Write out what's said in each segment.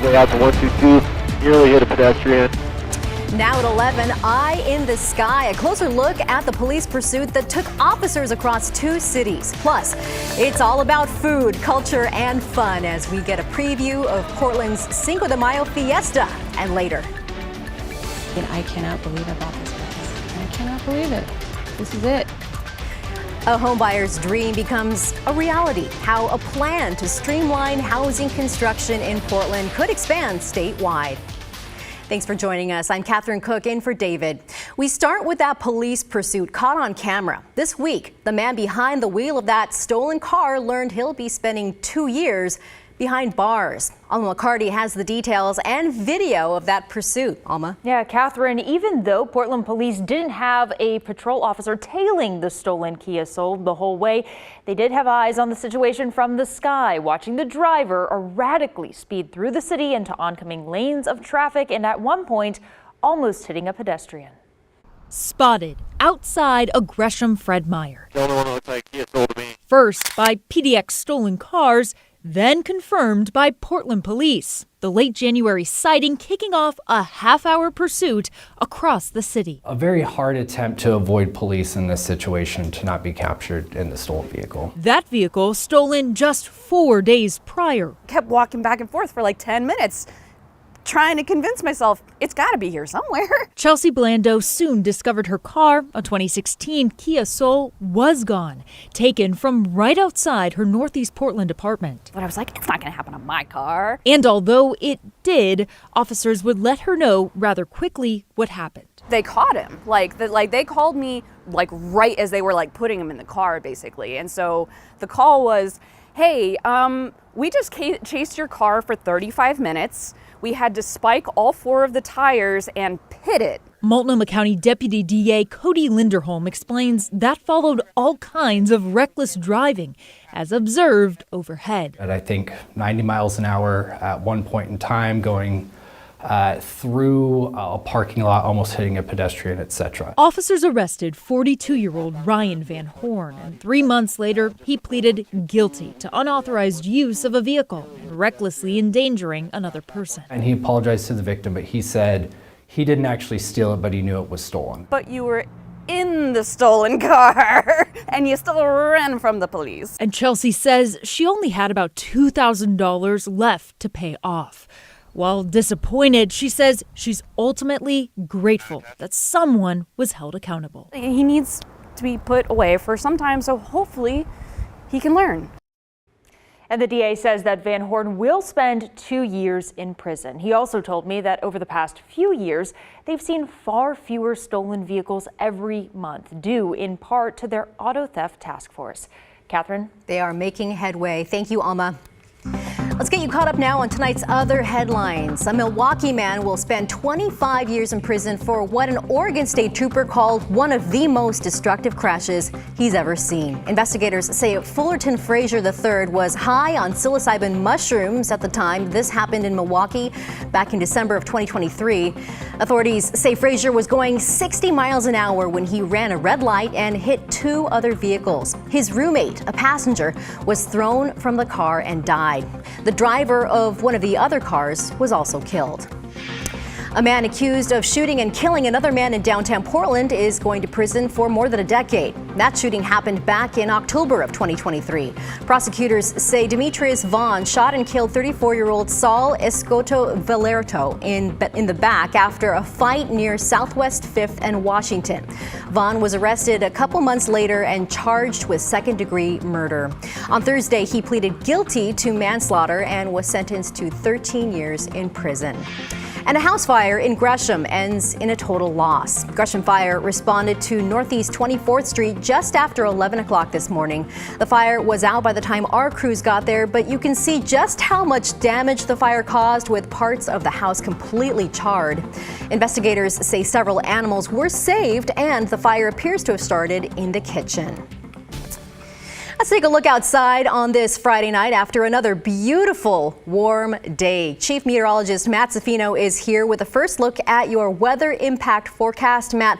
way out to 122, nearly hit a pedestrian. Now at 11, eye in the sky. A closer look at the police pursuit that took officers across 2 cities. Plus, it's all about food, culture, and fun as we get a preview of Portland's Cinco de Mayo fiesta. And later. I cannot believe I bought this place. I cannot believe it. This is it. A homebuyer's dream becomes a reality. How a plan to streamline housing construction in Portland could expand statewide. Thanks for joining us. I'm Catherine Cook in for David. We start with that police pursuit caught on camera. This week, the man behind the wheel of that stolen car learned he'll be spending 2 years behind bars. Alma McCarty has the details and video of that pursuit. Alma? Yeah, Catherine, even though Portland police didn't have a patrol officer tailing the stolen Kia Soul the whole way, they did have eyes on the situation from the sky, watching the driver erratically speed through the city into oncoming lanes of traffic and at one point almost hitting a pedestrian. Spotted outside a Gresham Fred Meyer. The only one that looks like Kia Soul to me. First by PDX Stolen Cars, then confirmed by Portland police. The late January sighting kicking off a half-hour pursuit across the city. A very hard attempt to avoid police in this situation to not be captured in the stolen vehicle. That vehicle stolen just 4 days prior. Kept walking back and forth for like 10 minutes, trying to convince myself it's got to be here somewhere. Chelsea Blando soon discovered her car, a 2016 Kia Soul, was gone, taken from right outside her Northeast Portland apartment. But I was like, it's not going to happen on my car. And although it did, officers would let her know rather quickly what happened. They caught him. They called me like right as they were like putting him in the car, basically. And so the call was, hey, we just chased your car for 35 minutes. We had to spike all 4 of the tires and pit it. Multnomah County Deputy DA Cody Linderholm explains that followed all kinds of reckless driving, as observed overhead. At I think 90 miles an hour at one point in time, going through a parking lot, almost hitting a pedestrian, etc. Officers arrested 42-year-old Ryan Van Horn, and 3 months later, he pleaded guilty to unauthorized use of a vehicle and recklessly endangering another person. And he apologized to the victim, but he said he didn't actually steal it, but he knew it was stolen. But you were in the stolen car and you still ran from the police. And Chelsea says she only had about $2,000 left to pay off. While disappointed, she says she's ultimately grateful that someone was held accountable. He needs to be put away for some time, so hopefully he can learn. And the DA says that Van Horn will spend 2 years in prison. He also told me that over the past few years, they've seen far fewer stolen vehicles every month, due in part to their auto theft task force. Catherine? They are making headway. Thank you, Alma. Let's get you caught up now on tonight's other headlines. A Milwaukee man will spend 25 years in prison for what an Oregon State trooper called one of the most destructive crashes he's ever seen. Investigators say Fullerton Frazier III was high on psilocybin mushrooms at the time this happened in Milwaukee back in December of 2023. Authorities say Frazier was going 60 miles an hour when he ran a red light and hit 2 other vehicles. His roommate, a passenger, was thrown from the car and died. The driver of one of the other cars was also killed. A man accused of shooting and killing another man in downtown Portland is going to prison for more than a decade. That shooting happened back in October of 2023. Prosecutors say Demetrius Vaughn shot and killed 34-year-old Saul Escoto Valerto in the back after a fight near Southwest 5th and Washington. Vaughn was arrested a couple months later and charged with second-degree murder. On Thursday, he pleaded guilty to manslaughter and was sentenced to 13 years in prison. And a house fire in Gresham ends in a total loss. Gresham Fire responded to Northeast 24th Street just after 11 o'clock this morning. The fire was out by the time our crews got there, but you can see just how much damage the fire caused with parts of the house completely charred. Investigators say several animals were saved and the fire appears to have started in the kitchen. Let's take a look outside on this Friday night after another beautiful, warm day. Chief Meteorologist Matt Zaffino is here with a first look at your weather impact forecast. Matt,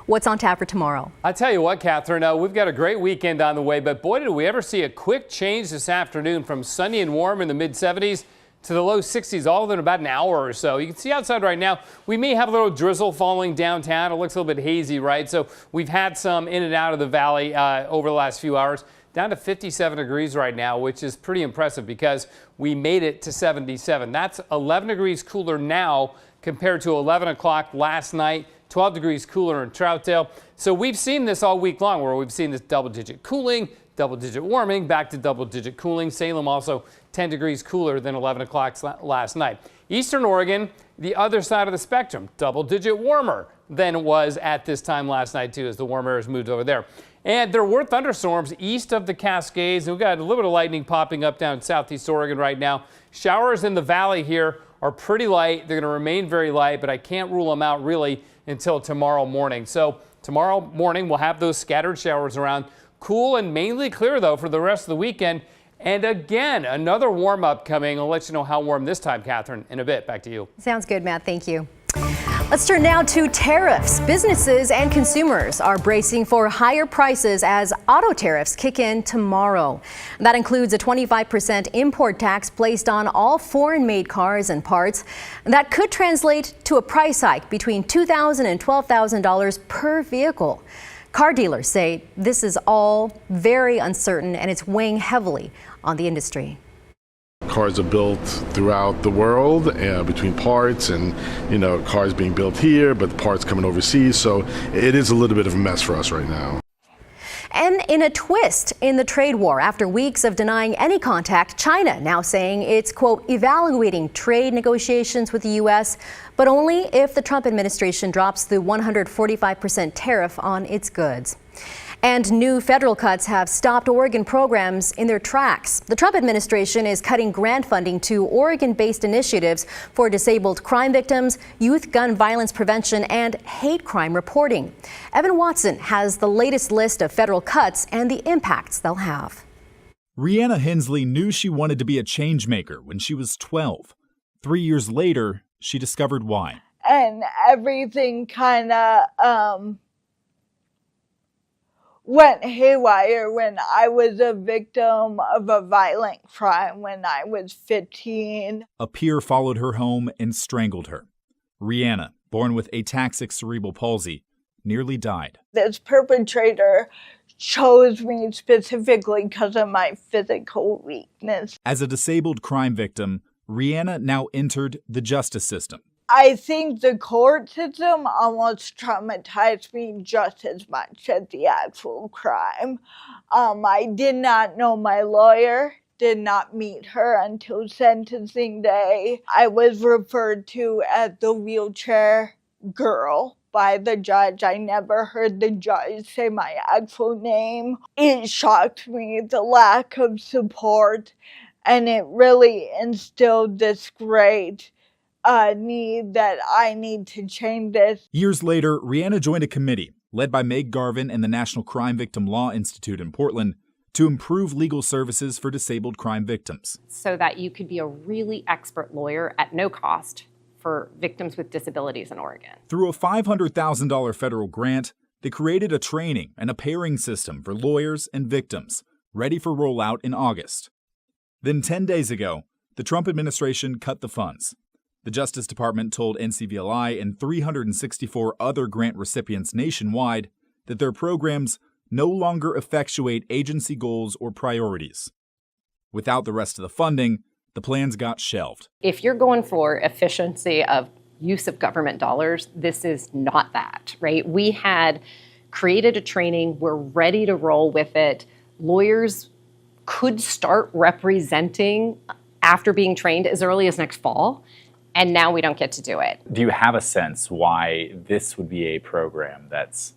what's on tap for tomorrow? I tell you what, Catherine, we've got a great weekend on the way, but boy, did we ever see a quick change this afternoon from sunny and warm in the mid-70s to the low 60s all within about an hour or so. You can see outside right now, we may have a little drizzle falling downtown. It looks a little bit hazy, right? So we've had some in and out of the valley over the last few hours. Down to 57 degrees right now, which is pretty impressive because we made it to 77. That's 11 degrees cooler now compared to 11 o'clock last night, 12 degrees cooler in Troutdale. So we've seen this all week long where we've seen this double-digit cooling, double-digit warming, back to double-digit cooling. Salem also 10 degrees cooler than 11 o'clock last night. Eastern Oregon, the other side of the spectrum, double-digit warmer than it was at this time last night, too, as the warm air has moved over there. And there were thunderstorms east of the Cascades. We've got a little bit of lightning popping up down in southeast Oregon right now. Showers in the valley here are pretty light. They're going to remain very light, but I can't rule them out really until tomorrow morning. So tomorrow morning, we'll have those scattered showers around. Cool and mainly clear, though, for the rest of the weekend. And again, another warm up coming. I'll let you know how warm this time, Catherine, in a bit. Back to you. Sounds good, Matt. Thank you. Let's turn now to tariffs. Businesses and consumers are bracing for higher prices as auto tariffs kick in tomorrow. That includes a 25% import tax placed on all foreign-made cars and parts. That could translate to a price hike between $2,000 and $12,000 per vehicle. Car dealers say this is all very uncertain and it's weighing heavily on the industry. Cars are built throughout the world between parts and, cars being built here, but parts coming overseas. So it is a little bit of a mess for us right now. And in a twist in the trade war, after weeks of denying any contact, China now saying it's, quote, evaluating trade negotiations with the U.S., but only if the Trump administration drops the 145% tariff on its goods. And new federal cuts have stopped Oregon programs in their tracks. The Trump administration is cutting grant funding to Oregon-based initiatives for disabled crime victims, youth gun violence prevention, and hate crime reporting. Evan Watson has the latest list of federal cuts and the impacts they'll have. Rihanna Hensley knew she wanted to be a change maker when she was 12. 3 years later, she discovered why. And everything kind of went haywire when I was a victim of a violent crime when I was 15. A peer followed her home and strangled her. Rihanna, born with ataxic cerebral palsy, nearly died. This perpetrator chose me specifically because of my physical weakness. As a disabled crime victim, Rihanna now entered the justice system. I think the court system almost traumatized me just as much as the actual crime. I did not know my lawyer, did not meet her until sentencing day. I was referred to as the wheelchair girl by the judge. I never heard the judge say my actual name. It shocked me, the lack of support, and it really instilled this great need that I need to change this. Years later, Rihanna joined a committee led by Meg Garvin and the National Crime Victim Law Institute in Portland to improve legal services for disabled crime victims. So that you could be a really expert lawyer at no cost for victims with disabilities in Oregon. Through a $500,000 federal grant, they created a training and a pairing system for lawyers and victims, ready for rollout in August. Then 10 days ago, the Trump administration cut the funds. The Justice Department told NCVLI and 364 other grant recipients nationwide that their programs no longer effectuate agency goals or priorities. Without the rest of the funding, the plans got shelved. If you're going for efficiency of use of government dollars, this is not that, right? We had created a training, we're ready to roll with it. Lawyers could start representing after being trained as early as next fall. And now we don't get to do it. Do you have a sense why this would be a program that's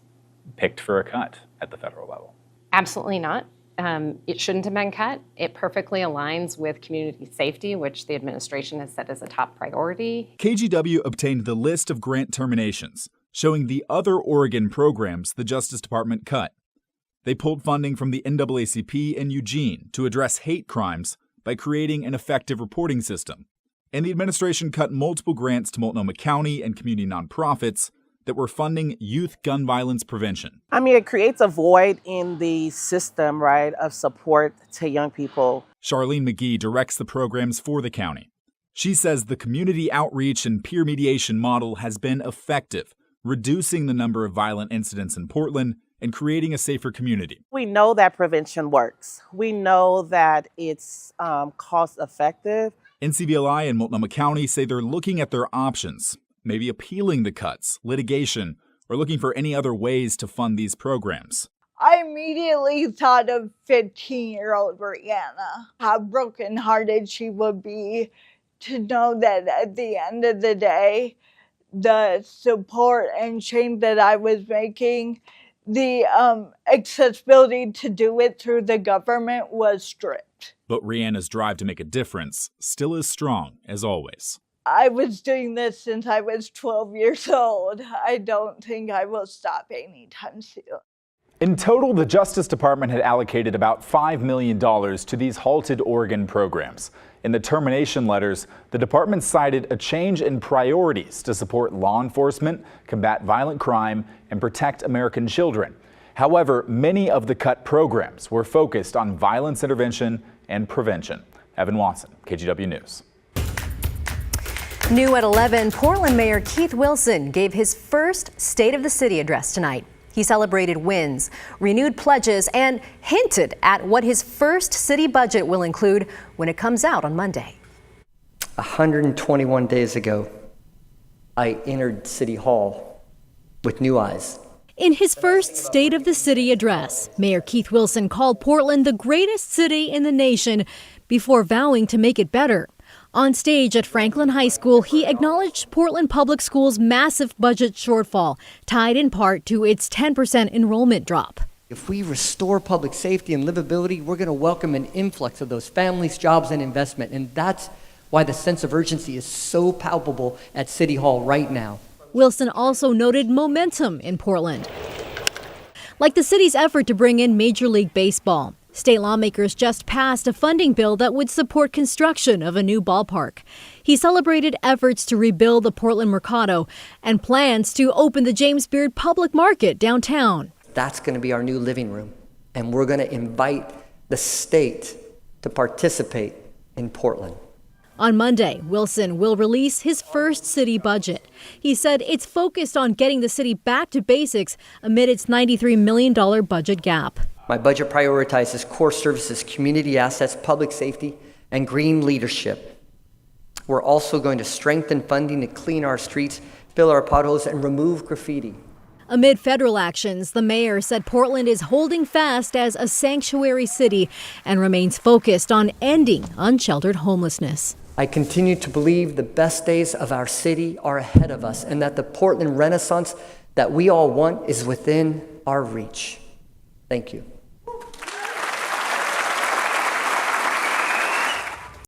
picked for a cut at the federal level? Absolutely not. It shouldn't have been cut. It perfectly aligns with community safety, which the administration has set as a top priority. KGW obtained the list of grant terminations, showing the other Oregon programs the Justice Department cut. They pulled funding from the NAACP in Eugene to address hate crimes by creating an effective reporting system. And the administration cut multiple grants to Multnomah County and community nonprofits that were funding youth gun violence prevention. I mean, it creates a void in the system, right, of support to young people. Charlene McGee directs the programs for the county. She says the community outreach and peer mediation model has been effective, reducing the number of violent incidents in Portland and creating a safer community. We know that prevention works. We know that it's cost effective. NCVLI and Multnomah County say they're looking at their options, maybe appealing the cuts, litigation, or looking for any other ways to fund these programs. I immediately thought of 15-year-old Brianna, how brokenhearted she would be to know that at the end of the day, the support and change that I was making, the accessibility to do it through the government was stripped. But Rihanna's drive to make a difference still is strong, as always. I was doing this since I was 12 years old. I don't think I will stop anytime soon. In total, the Justice Department had allocated about $5 million to these halted Oregon programs. In the termination letters, the department cited a change in priorities to support law enforcement, combat violent crime, and protect American children. However, many of the cut programs were focused on violence intervention and prevention. Evan Watson, KGW News. New at 11, Portland Mayor Keith Wilson gave his first State of the City address tonight. He celebrated wins, renewed pledges, and hinted at what his first city budget will include when it comes out on Monday. 121 days ago, I entered City Hall with new eyes. In his first State of the City address, Mayor Keith Wilson called Portland the greatest city in the nation before vowing to make it better. On stage at Franklin High School, he acknowledged Portland Public Schools' massive budget shortfall, tied in part to its 10% enrollment drop. If we restore public safety and livability, we're going to welcome an influx of those families, jobs, and investment. And that's why the sense of urgency is so palpable at City Hall right now. Wilson also noted momentum in Portland, like the city's effort to bring in Major League Baseball. State lawmakers just passed a funding bill that would support construction of a new ballpark. He celebrated efforts to rebuild the Portland Mercado and plans to open the James Beard Public Market downtown. That's going to be our new living room, and we're going to invite the state to participate in Portland. On Monday, Wilson will release his first city budget. He said it's focused on getting the city back to basics amid its $93 million budget gap. My budget prioritizes core services, community assets, public safety, and green leadership. We're also going to strengthen funding to clean our streets, fill our potholes, and remove graffiti. Amid federal actions, the mayor said Portland is holding fast as a sanctuary city and remains focused on ending unsheltered homelessness. I continue to believe the best days of our city are ahead of us and that the Portland Renaissance that we all want is within our reach. Thank you.